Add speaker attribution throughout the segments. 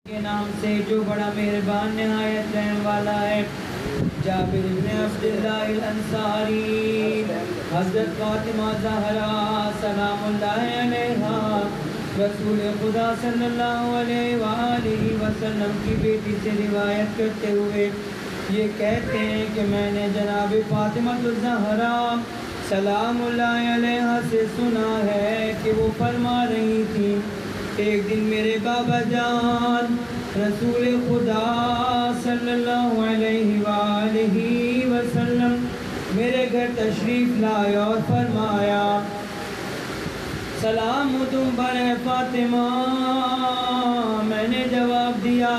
Speaker 1: کے نام سے جو بڑا مہربان نہایت رحم والا ہے۔ جابر بن عبداللہ الانصاری، حضرت فاطمہ زہرا سلام اللہ علیہا رسول خدا صلی اللہ علیہ وآلہ وسلم کی بیٹی سے روایت کرتے ہوئے یہ کہتے ہیں کہ میں نے جناب فاطمہ الزہرا سلام اللہ علیہا سے سنا ہے کہ وہ فرما رہی تھی، ایک دن میرے بابا جان رسول خدا صلی اللہ علیہ وآلہ وسلم میرے گھر تشریف لائے اور فرمایا، سلام تم پر ہے فاطمہ۔ میں نے جواب دیا،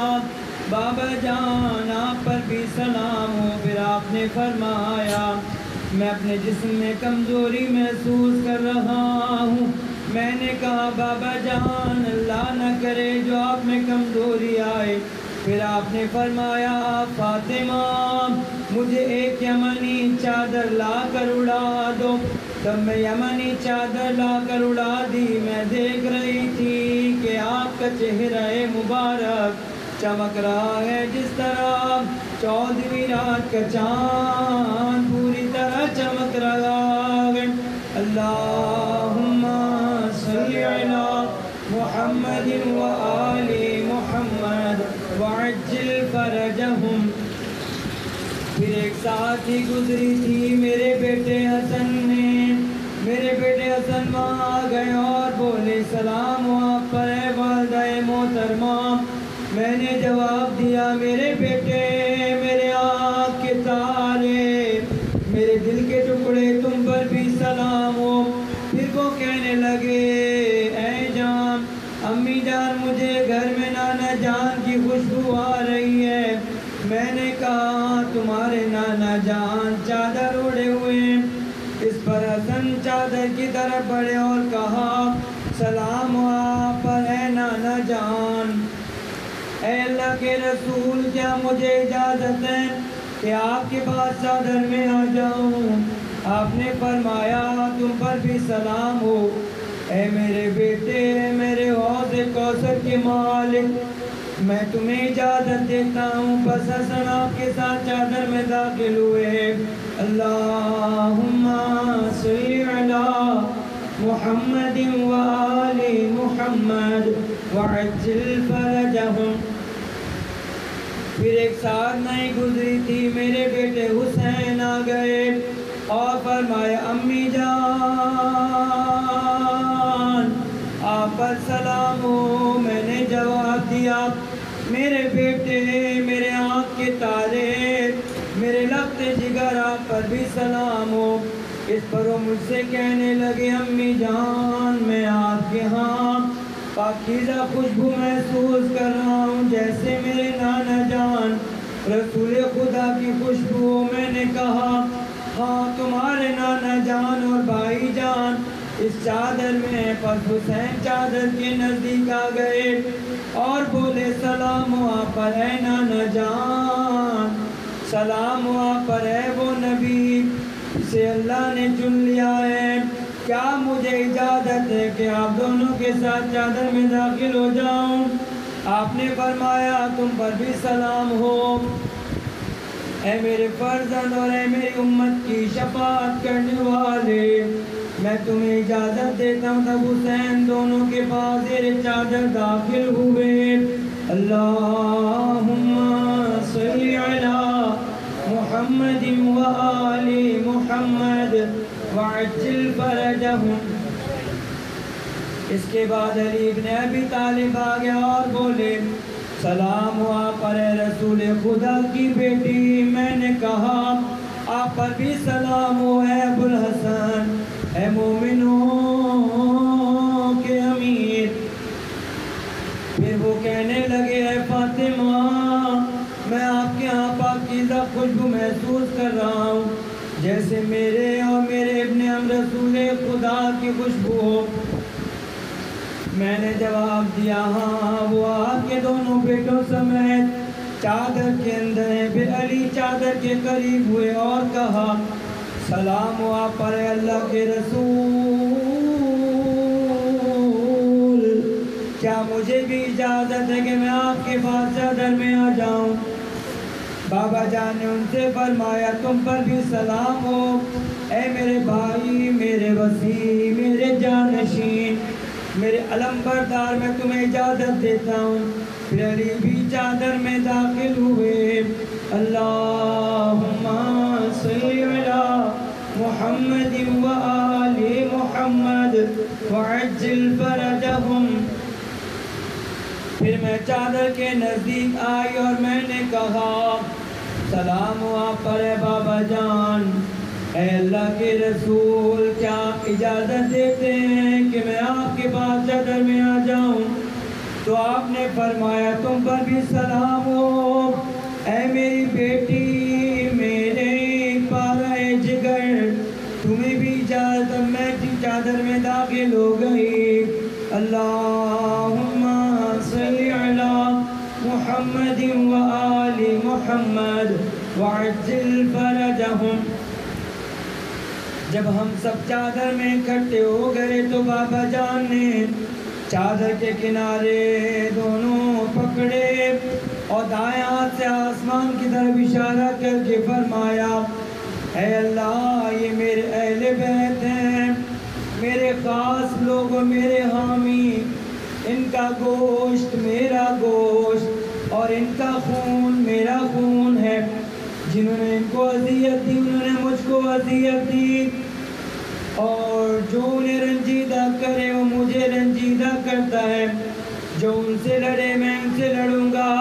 Speaker 1: بابا جان آپ پر بھی سلام ہو۔ پھر آپ نے فرمایا، میں اپنے جسم میں کمزوری محسوس کر رہا ہوں۔ میں نے کہا، بابا جان اللہ نہ کرے جو آپ میں کمزوری آئے۔ پھر آپ نے فرمایا، فاطمہ مجھے ایک یمنی چادر لا کر اڑا دو۔ تب میں یمنی چادر لا کر اڑا دی۔ میں دیکھ رہی تھی کہ آپ کا چہرہ مبارک چمک رہا ہے جس طرح 14ویں رات کا چاند پوری طرح چمک رہا ہے۔ اللہم صلی علی محمد وآل محمد وعجل فرجہم۔ پھر ایک ساتھ ہی گزری تھی، میرے بیٹے حسن وہاں آ گئے اور بولے، سلام آپ پر ہے والدہ محترمہ۔ میں نے جواب دیا، میرے بیٹے، میرے آنکھ کے تارے، میرے دل کے ٹکڑے، تم پر بھی سلام ہو۔ پھر وہ کہنے لگے، اے جان، امی جان مجھے گھر میں نانا جان کی خوشبو آ رہی ہے۔ میں نے کہا، تمہارے نانا جان چادر اوڑھے ہوئے ہیں۔ اس پر حسن چادر کی طرف بڑھے اور کہا، سلام آپ پر ہے نانا جان۔ اے اللہ کے رسول، کیا مجھے اجازت ہے کہ آپ کے پاس چادر میں آ جاؤں؟ آپ نے فرمایا، تم پر بھی سلام ہو۔ اے میرے بیٹے، میرے حوض کوثر کے مالک، میں تمہیں اجازت دیتا ہوں۔ بس حسن آپ کے ساتھ چادر میں داخل ہوئے۔ اللہم صلی علی محمد وآل محمد وعجل فرجہم۔ پھر ایک ساتھ نہیں گزری تھی، میرے بیٹے حسین آ گئے اور فرمایا، امی جان آپ پر سلام ہو۔ میں نے جواب دیا، میرے بیٹے، میرے آنکھ کے تارے، میرے لخت جگر آپ پر بھی سلام ہو۔ اس پر وہ مجھ سے کہنے لگے، امی جان میں آپ کے ہاں پاکیزہ خوشبو محسوس کر رہا ہوں جیسے میرے نانا جان رسول خدا کی خوشبو۔ میں نے کہا، ہاں تمہارے نانا جان اور بھائی جان اس چادر میں ہیں۔ پس حسین چادر کے نزدیک آ گئے اور بولے، سلام آپ پر ہے نانا جان، سلام آپ پر ہے وہ نبی جسے اللہ نے چن لیا ہے۔ کیا مجھے اجازت ہے کہ آپ دونوں کے ساتھ چادر میں داخل ہو جاؤں؟ آپ نے فرمایا، تم پر بھی سلام ہو۔ اے میرے فرزند اور اے میری امت کی شفاعت کرنے والے، میں تمہیں اجازت دیتا ہوں۔ تب حسین دونوں کے پاس زیر چادر داخل ہوئے۔ اللہم صلی علی محمد وآل محمد وعجل فرجہم۔ اس کے بعد علی بن ابی طالب آ گیا اور بولے، سلام آپ پر ہے رسول خدا کی بیٹی۔ میں نے کہا، آپ پر بھی سلام ہو اے ابو الحسن، اے مومنوں کے امیر۔ پھر وہ کہنے لگے، اے فاطمہ، میں آپ کے ہاں پاکیزہ خوشبو محسوس کر رہا ہوں جیسے میرے اور میرے ابن عم رسول خدا کی خوشبو ہو۔ میں نے جواب دیا، ہاں وہ آپ کے دونوں بیٹوں سمیت چادر کے اندر ہیں۔ پھر علی چادر کے قریب ہوئے اور کہا، سلام آپ پر اللہ کے رسول، کیا مجھے بھی اجازت ہے کہ میں آپ کے پاس چادر میں آ جاؤں؟ بابا جان نے ان سے فرمایا تم پر بھی سلام ہو اے میرے بھائی، میرے وسیع، میرے جانشین، میرے علم بردار، میں تمہیں اجازت دیتا ہوں۔ پھر علی بھی چادر میں داخل ہوئے۔ اللہم صلی علی محمد و آل محمد وعجل فرجہم۔ پھر میں چادر کے نزدیک آئی اور میں نے کہا سلام ہو آپ پر اے بابا جان، اے اللہ کے رسول، کیا آپ اجازت دیتے ہیں کہ میں آپ کے پاس چادر میں آ جاؤں؟ تو آپ نے فرمایا تم پر بھی سلام ہو اے میری بیٹی، میرے پارہ جگر، تمہیں بھی اجازت، میں چادر میں داخل ہو گئی۔ اللہم صلی علی محمد و آل محمد وعجل فرجہم۔ جب ہم سب چادر میں اکٹھے ہو گئے تو بابا جان نے چادر کے کنارے دونوں پکڑے اور دائیں ہاتھ سے آسمان کی طرف اشارہ کر کے فرمایا اے اللہ، یہ میرے اہل بیت ہیں، میرے خاص لوگ، میرے حامی، ان کا گوشت میرا گوشت اور ان کا خون میرا خون ہے۔ جنہوں نے ان کو اذیت دی انہوں نے مجھ کو اذیت دی، اور جو انہیں رنجیدہ کرے وہ مجھے رنجیدہ کرتا ہے۔ جو ان سے لڑے میں ان سے لڑوں گا،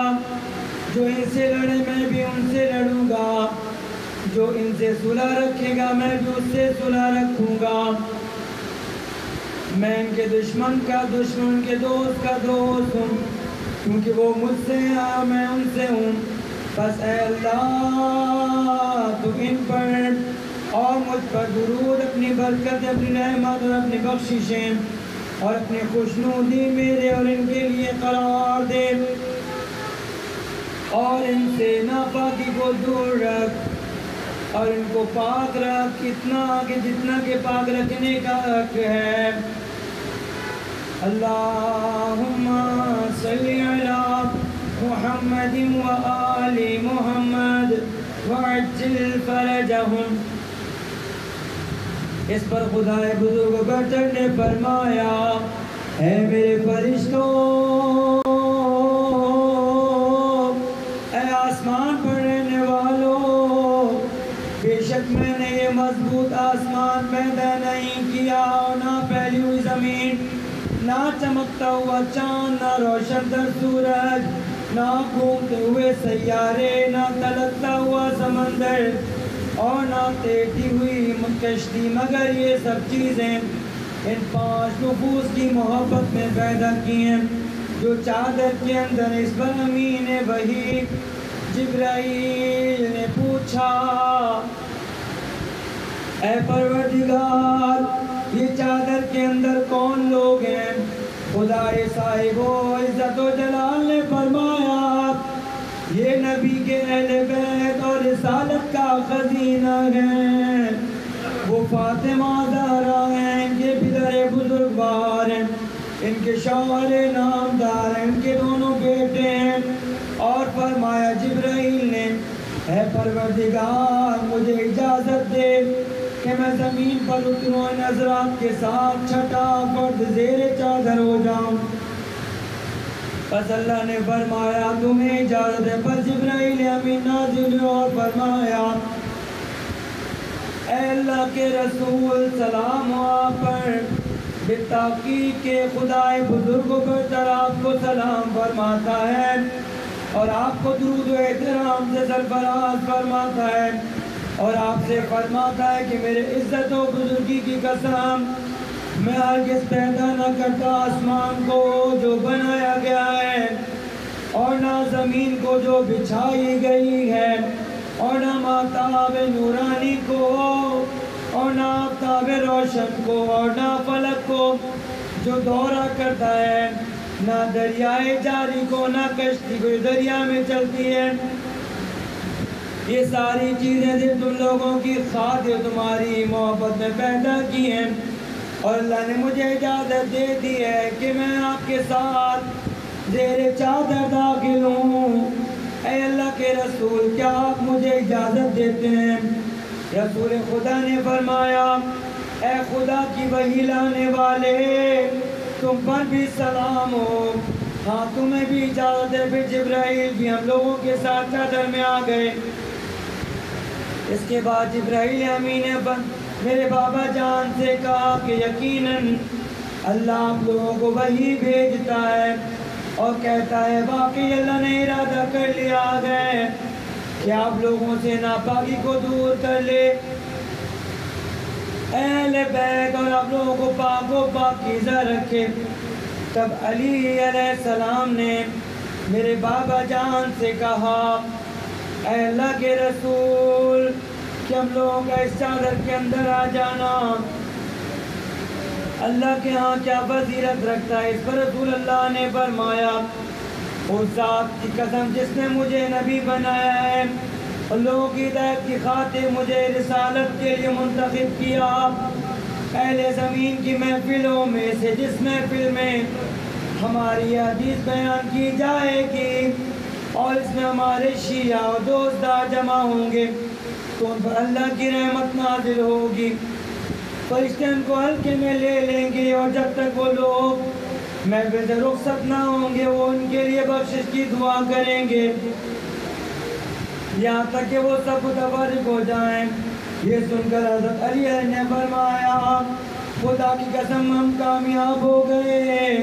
Speaker 1: جو ان سے لڑے میں بھی ان سے لڑوں گا، جو ان سے صلح رکھے گا میں بھی اس سے صلح رکھوں گا۔ میں ان کے دشمن کا دشمن، ان کے دوست کا دوست ہوں، کیونکہ وہ مجھ سے ہیں میں ان سے ہوں۔ بس اے اللہ تو ان پر اور مجھ پر درود، اپنی برکت، اپنی رحمت اور اپنی بخششیں اور اپنی خوشنودی میرے اور ان کے لیے قرار دے، اور ان سے ناپاکی کو دور رکھ اور ان کو پاک رکھ، اتنا کہ جتنا کہ پاک رکھنے کا حق ہے۔ اللہم صلی علی محمد و آل محمد وعجل فرجہم۔ اس پر خدائے بزرگ برتر نے فرمایا اے میرے فرشتوں، اے آسمان پر رہنے والوں، بے شک میں نے یہ مضبوط آسمان پیدا نہیں کیا، نہ پھیلی ہوئی زمین، نہ چمکتا ہوا چاند، نہ روشن تر سورج، نہ گھومتے ہوئے سیارے، نہ تلکتا ہوا سمندر، اور نہ تیرتی ہوئی کشتی، مگر یہ سب چیزیں ان 5 نفوس کی محبت میں پیدا کی ہیں جو چادر کے اندر اس پر امین وحی جبرائیل نے پوچھا اے پروردگار، یہ چادر کے اندر کون لوگ ہیں؟ خدائے صاحب و عزت و جلال نے فرمایا یہ نبی کے اہل بیت اور رسالت کا خزینہ ہے، وہ فاطمہ زہرا ہیں، ان کے پدر بزرگوار ہیں، ان کے شوہر نامدار ہیں، ان کے دونوں بیٹے ہیں۔ اور فرمایا جبرائیل نے اے پروردگار مجھے اجازت دے کہ میں زمین پر اتروں، ان حضرات کے ساتھ چھٹا فرد زیر چادر ہو جاؤں۔ پس اللہ نے فرمایا تمہیں اجازت ہے۔ پس جبرائیل امین نازل ہوئے اور فرمایا اے اللہ کے رسول، سلام ہو آپ پر، بالتحقیق کے خدائے بزرگ برتر آپ کو سلام فرماتا ہے اور آپ کو درود و احترام سے سرفراز فرماتا ہے، اور آپ سے فرماتا ہے کہ میرے عزت و بزرگی کی قسم میں ہرگز پیدا نہ کرتا آسمان کو جو بنایا گیا ہے، اور نہ زمین کو جو بچھائی گئی ہے، اور نہ ماہتاب نورانی کو، اور نہ آفتاب روشن کو، اور نہ فلک کو جو دورہ کرتا ہے، نہ دریائے جاری کو، نہ کشتی کو دریا میں چلتی ہے۔ یہ ساری چیزیں جو تم لوگوں کی خاطر تمہاری محبت میں پیدا کی ہیں، اور اللہ نے مجھے اجازت دے دی ہے کہ میں آپ کے ساتھ زیر چادر داخل ہوں۔ اے اللہ کے رسول، کیا آپ مجھے اجازت دیتے ہیں؟ رسول خدا نے فرمایا، اے خدا کی وحی لانے والے، تم پر بھی سلام ہو۔ ہاں تمہیں بھی اجازت ہے۔ پھر جبرائیل بھی ہم لوگوں کے ساتھ چادر میں آ گئے۔ اس کے بعد جبرائیل امین نے میرے بابا جان سے کہا کہ یقیناً اللہ آپ لوگوں کو وحی بھیجتا ہے اور کہتا ہے واقعی اللہ نے ارادہ کر لیا ہے کہ آپ لوگوں سے ناپاکی کو دور کر لے، اہل بیت اور آپ لوگوں کو پاک و پاکیزہ رکھے۔ تب علی علیہ السلام نے میرے بابا جان سے کہا، اے اللہ کے رسول، کہ ہم لوگوں کا اس چادر کے اندر آ جانا اللہ کے ہاں کیا فضیلت رکھتا ہے؟ اس پر رسول اللہ نے فرمایا، اس ذات کی قسم جس نے مجھے نبی بنایا ہے اور لوگوں کی ہدایت کی خاطر مجھے رسالت کے لیے منتخب کیا، اہل زمین کی محفلوں میں سے جس محفل میں ہماری حدیث بیان کی جائے گی اور اس میں ہمارے شیعہ اور دوستدار جمع ہوں گے تو ان پر اللہ کی رحمت نازل ہوگی، فرشتے ان کو ہلکے میں لے لیں گے اور جب تک وہ لوگ محفل سے رخصت نہ ہوں گے وہ ان کے لیے بخشش کی دعا کریں گے یہاں تک کہ وہ سب متفرق ہو جائیں۔ یہ سن کر حضرت علی نے فرمایا، خدا کی قسم ہم کامیاب ہو گئے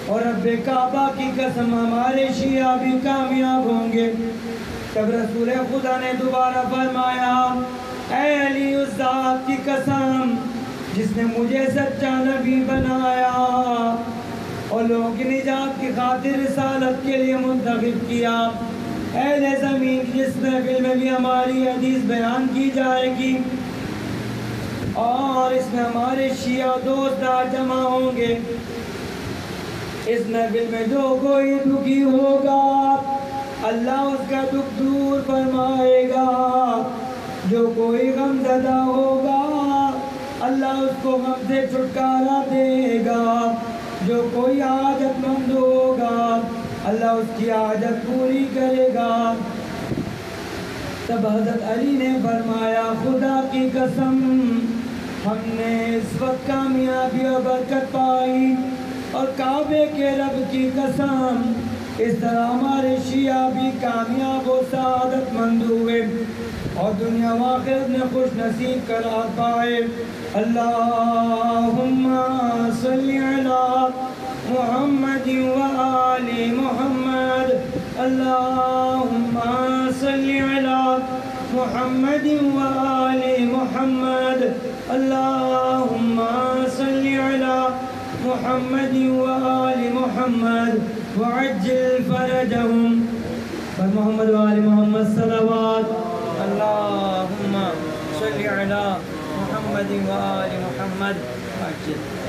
Speaker 1: اور رب کعبہ کی قسم ہمارے شیعہ بھی کامیاب ہوں گے۔ تب رسول خدا نے دوبارہ فرمایا، اے علی، اس ذات کی قسم جس نے مجھے سچا نبی بنایا اور لوگوں کی نجات کی خاطر رسالت کے لیے منتخب کیا، اہل زمین کی جس محفل میں بھی ہماری حدیث بیان کی جائے گی اور اس میں ہمارے شیعہ دوستدار جمع ہوں گے، اس محفل میں جو کوئی دکھی ہوگا اللہ اس کا دکھ دور فرمائے گا، جو کوئی غم زدہ ہوگا اللہ اس کو غم سے چھٹکارا دے گا، جو کوئی حاجت مند ہوگا اللہ اس کی حاجت پوری کرے گا۔ تب حضرت علی نے فرمایا، خدا کی قسم ہم نے اس وقت کامیابی اور برکت پائی اور کعبے کے رب کی قسم اس طرح ہمارے شیعہ بھی کامیاب و سعادت مند ہوئے اور دنیا و آخرت میں خوش نصیب قرار پائے۔ اللہم صلی علی محمد و آل محمد، اللہم صلی علی محمد و آل محمد، اللہم صلی علی محمد و آل محمد وعجل فرجهم محمد و آل محمد صلوات، اللہم صلی علی محمد و آل محمد وعجل